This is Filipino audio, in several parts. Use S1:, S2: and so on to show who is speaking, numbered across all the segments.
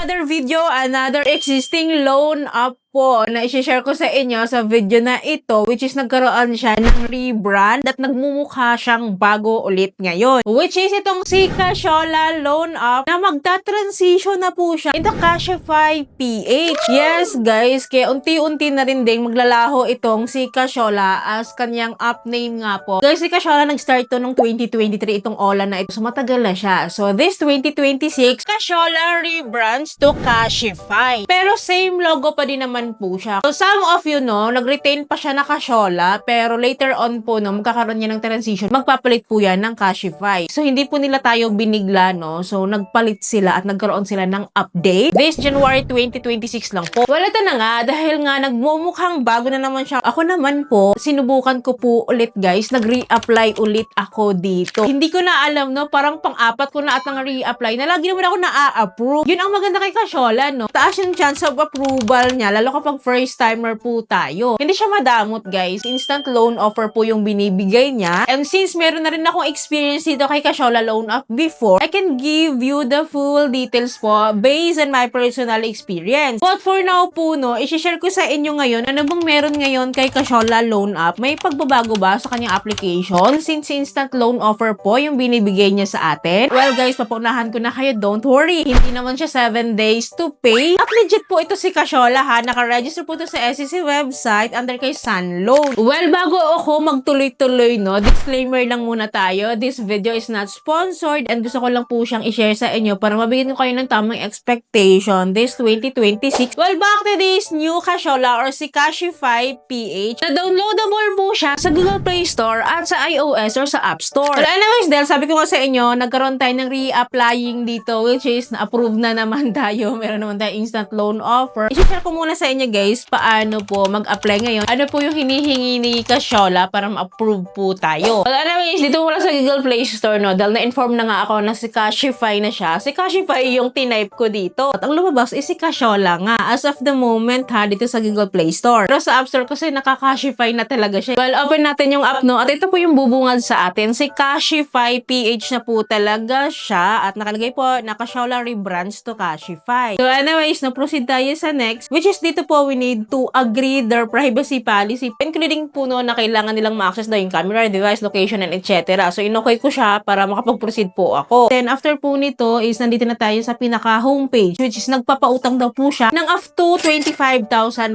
S1: another video, another existing loan up po na i-share ko sa inyo sa video na ito, which is nagkaroon siya ng rebrand at nagmumukha siyang bago ulit ngayon, which is itong si Casyola Loan Up na magta-transition na po siya into Cashify PH. Yes guys, kaya unti-unti na rin din maglalaho itong si Casyola as kanyang app name nga po. Guys, si Casyola nag-start to nung 2023 itong Ola na ito, so matagal na siya. So this 2026, Casyola rebrands to Cashify, pero same logo pa din naman po siya. So some of you know, nag-retain pa siya na Casyola, pero later on po no, magkakaroon niya ng transition, magpapalit po yan ng Cashify. So hindi po nila tayo binigla no, so nagpalit sila at nagkaroon sila ng update this January 2026 lang po. Well, ito na nga, dahil nga nagmumukhang bago na naman siya, ako naman po, sinubukan ko po ulit guys, nag-re-apply ulit ako dito. Hindi ko na alam no, parang pang-apat ko na at nang re-apply na lagi naman ako na-approve. Yun ang maganda kay Casyola no, taas yung chance of approval niya, lalo kapag first timer po tayo. Hindi siya madamot guys, instant loan offer po yung binibigay niya, and since meron na rin akong experience dito kay Casyola Loan Up before, I can give you the full details po based on my personal experience. But for now po no, i-share ko sa inyo ngayon ano bang meron ngayon kay Casyola Loan Up. May pagbabago ba sa kanyang application since instant loan offer po yung binibigay niya sa atin? Well guys, papunahan ko na kayo, don't worry, hindi naman siya 7 days to pay at legit po ito si Casyola ha. Naka-register po ito sa SEC website under kay Sunloan. Well, bago ako magtuloy-tuloy no, disclaimer lang muna tayo. This video is not sponsored and gusto ko lang po siyang i-share sa inyo para mabigyan ko kayo ng tamang expectation this 2026. Well, back to this new Casyola or si Cashify PH na downloadable po siya sa Google Play Store at sa iOS or sa App Store. Well, anyways, dahil sabi ko nga sa inyo, nagkaroon tayo ng re-applying dito, which is na-approve na naman tayo. Meron naman tayo instant loan offer. I-share ko muna sa inyo guys paano po mag-apply ngayon. Ano po yung hinihingi ni Casyola para ma-approve po tayo. Well, anyways, dito wala sa Google Play Store no, dahil na-inform na nga ako na si Cashify na siya. Si Cashify yung tinype ko dito. At ang lumabas is si Casyola nga. As of the moment ha, dito sa Google Play Store. Pero sa App Store kasi naka-Cashify na talaga siya. Well, open natin yung app no, at ito po yung bubungad sa atin. Si Cashify PH na po talaga siya at nakalagay po na Casyola rebrands to Cashify. So anyways, na-proceed tayo sa next, which is dito po we need to agree their privacy policy, including po no na kailangan nilang ma-access daw yung camera, device, location, and etc. So inokay ko siya para makapag-proceed po ako. Then after po nito is nandito na tayo sa pinaka-homepage, which is nagpapautang daw po siya ng up to 25,000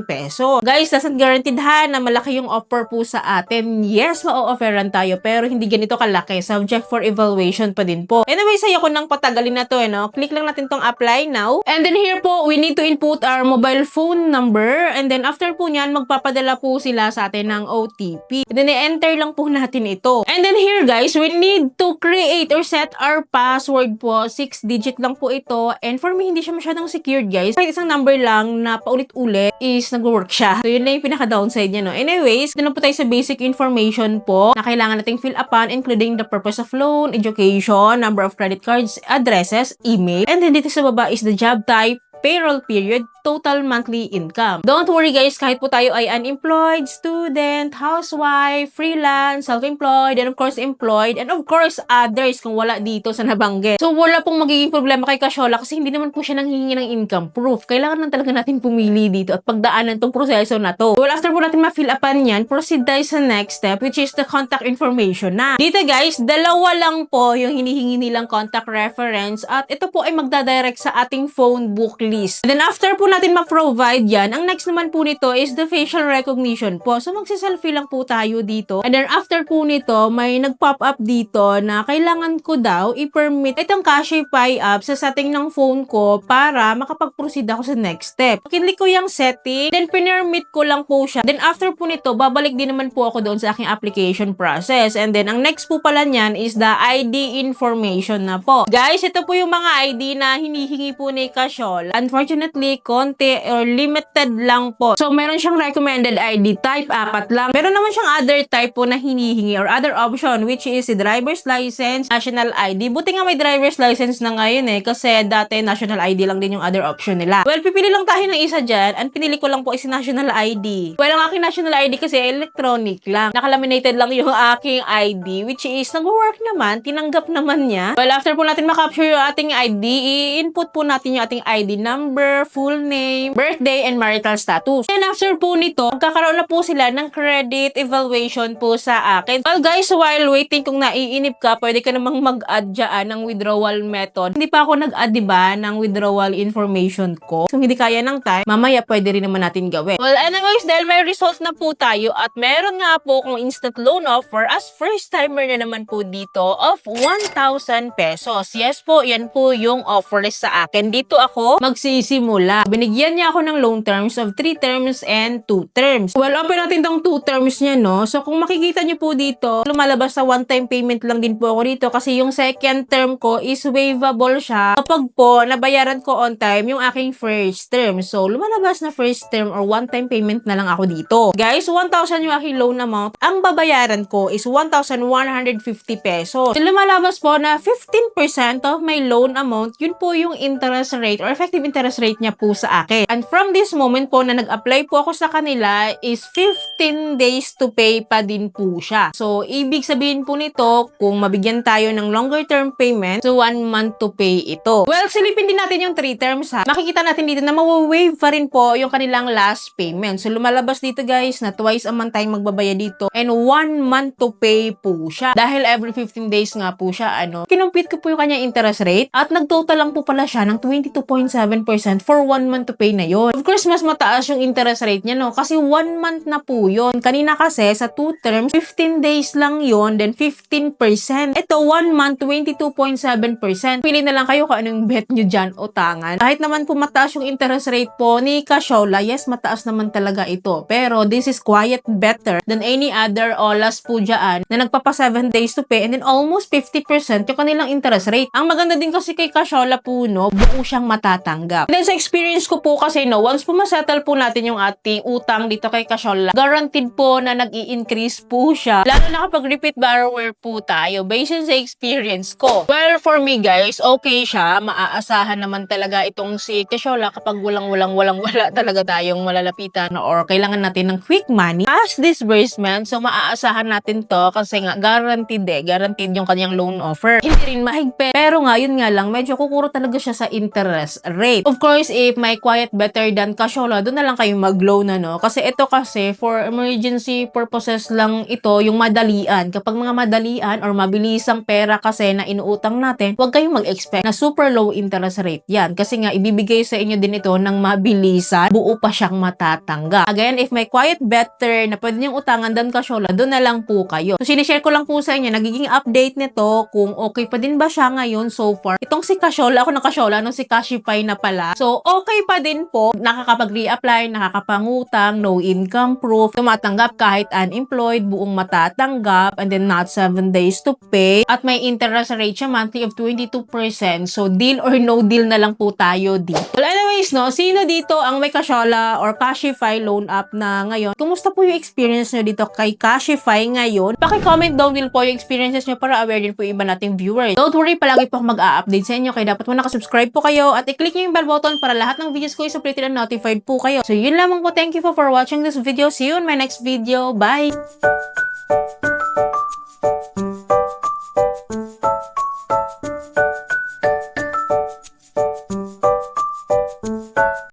S1: peso. Guys, doesn't guaranteed ha na malaki yung offer po sa atin. Yes, ma-offeran tayo pero hindi ganito kalaki. Subject for evaluation pa din po. Anyway, sayo ko nang patagalin na to no. Click lang natin tong apply now. And then here po, we need to input our mobile phone number. And then after po nyan, magpapadala po sila sa atin ng OTP. And then i-enter lang po natin ito. And then here guys, we need to create or set our password po. 6-digit lang po ito. And for me, hindi siya masyadong secured guys. Kahit isang number lang na paulit-ulit is nag-work siya. So yun na yung pinaka-downside niya no. Anyways, doon po tayo sa basic information po na kailangan nating fill upan, including the purpose of loan, education, number of credit cards, addresses, email. And then dito sa baba is the job type, payroll period, total monthly income. Don't worry guys, kahit po tayo ay unemployed, student, housewife, freelance, self-employed, and of course employed, and of course others kung wala dito sa nabanggit. So wala pong magiging problema kay Casyola kasi hindi naman po siya nanghihingi ng income proof. Kailangan lang talaga natin pumili dito at pagdaanan tong proseso na to. Well, after po natin ma-fill upan yan, proceed tayo sa next step, which is the contact information na. Dito guys, dalawa lang po yung hinihingi nilang contact reference at ito po ay magdadirect sa ating phone book list. And then after po natin ma-provide yan, ang next naman po nito is the facial recognition po. So magsiselfie lang po tayo dito. And then after po nito, may nag-pop up dito na kailangan ko daw i-permit itong Cashify app sa setting ng phone ko para makapag-proceed ako sa next step. Kinlik ko yung setting, then pinermit ko lang po siya. Then after po nito, babalik din naman po ako doon sa aking application process. And then ang next po pala niyan is the ID information na po. Guys, ito po yung mga ID na hinihingi po ni Casyola. Unfortunately, konti or limited lang po. So, meron siyang recommended ID type, 4 lang. Meron naman siyang other type po na hinihingi or other option which is the driver's license, national ID. Buti nga may driver's license na ngayon kasi dati national ID lang din yung other option nila. Well, pipili lang tayo ng isa dyan. Ang pinili ko lang po is national ID. Well, ang aking national ID kasi electronic lang. Nakalaminated lang yung aking ID which is nag-work naman. Tinanggap naman niya. Well, after po natin makapture yung ating ID, i-input po natin yung ating ID number, full name, birthday, and marital status. And after po nito, magkakaroon na po sila ng credit evaluation po sa akin. Well guys, while waiting kung naiinip ka, pwede ka namang mag-add dyan ng withdrawal method. Hindi pa ako nag-add, diba, ng withdrawal information ko. So, hindi kaya ng time, mamaya pwede rin naman natin gawin. Well, anyways, dahil may result na po tayo at meron nga po kung instant loan offer as first timer na naman po dito of 1,000 pesos. Yes po, yan po yung offer sa akin. Dito ako magsisimula. Binigyan niya ako ng loan terms of 3 terms and 2 terms. Well, open natin tong 2 terms niya, no? So, kung makikita niyo po dito, lumalabas sa one-time payment lang din po ako dito kasi yung second term ko is waivable siya kapag po nabayaran ko on time yung aking first term. So, lumalabas na first term or one-time payment na lang ako dito. Guys, 1,000 yung aking loan amount. Ang babayaran ko is 1,150 pesos. So, lumalabas po na 15% of my loan amount, yun po yung interest rate or effective interest rate niya po sa akin. And from this moment po na nag-apply po ako sa kanila is 15 days to pay pa din po siya. So, ibig sabihin po nito, kung mabigyan tayo ng longer term payment, so 1 month to pay ito. Well, silipin din natin yung 3 terms ha. Makikita natin dito na mawa-waive pa rin po yung kanilang last payment. So, lumalabas dito guys na twice a month tayong magbabayad dito and 1 month to pay po siya. Dahil every 15 days nga po siya, kinumpit ko po yung kanyang interest rate at nagtotal lang po pala siya ng 22.7% for 1 month to pay na yon. Of course, mas mataas yung interest rate niya, no? Kasi 1 month na po yon. Kanina kasi sa 2 terms, 15 days lang yon, then 15%. Ito, 1 month, 22.7%. Pili na lang kayo kung anong bet nyo dyan, utangan. Kahit naman po mataas yung interest rate po ni Cashola, yes, mataas naman talaga ito. Pero this is quite better than any other olas po dyan na nagpapa 7 days to pay and then almost 50% yung kanilang interest rate. Ang maganda din kasi kay Cashola po, no, buo siyang matatanggap. And then sa experience ko po kasi, no, once po masettle po natin yung ating utang dito kay Cashola, guaranteed po na nag-i-increase po siya. Lalo na kapag repeat borrower po tayo based sa experience ko. Well, for me guys, okay siya. Maaasahan naman talaga itong si Cashola kapag wala talaga tayong malalapitan or kailangan natin ng quick money. As disbursement, so maaasahan natin to kasi nga guaranteed guaranteed yung kanyang loan offer. Hindi rin mahigpit. Pero nga, yun nga lang, medyo kukuro talaga siya sa interest rate. Of course, if may quiet better than Cashola, doon na lang kayo mag-loan Kasi ito kasi, for emergency purposes lang ito, yung madalian. Kapag mga madalian or mabilisang pera kasi na inuutang natin, huwag kayong mag-expect na super low interest rate yan. Kasi nga, ibibigay sa inyo din ito ng mabilisan, buo pa siyang matatanggap. Again, if may quiet better na pwede niyong utangan than Cashola, doon na lang po kayo. So, sinishare ko lang po sa inyo, nagiging update nito kung okay pa din ba siya ngayon so far. Itong si Cashola, ako na Cashola, si Cashify na pala. So, okay pa din po. Nakakapag-reapply, nakakapangutang, no income proof, tumatanggap kahit unemployed, buong matatanggap, and then not 7 days to pay. At may interest rate siya monthly of 22%. So, deal or no deal na lang po tayo dito. Well, anyways, no, sino dito ang may Cashola or Cashify loan app na ngayon? Kumusta po yung experience nyo dito kay Cashify ngayon? Paki-comment down din po yung experiences nyo para aware din po yung iba nating viewers. Don't worry, palagi po ako mag-a-update sa inyo kaya dapat mo nakasubscribe po kayo at i-click nyo yung bell button para lahat ng videos ko is-updated and notified po kayo. So, yun lamang po. Thank you for watching this video. See you in my next video. Bye!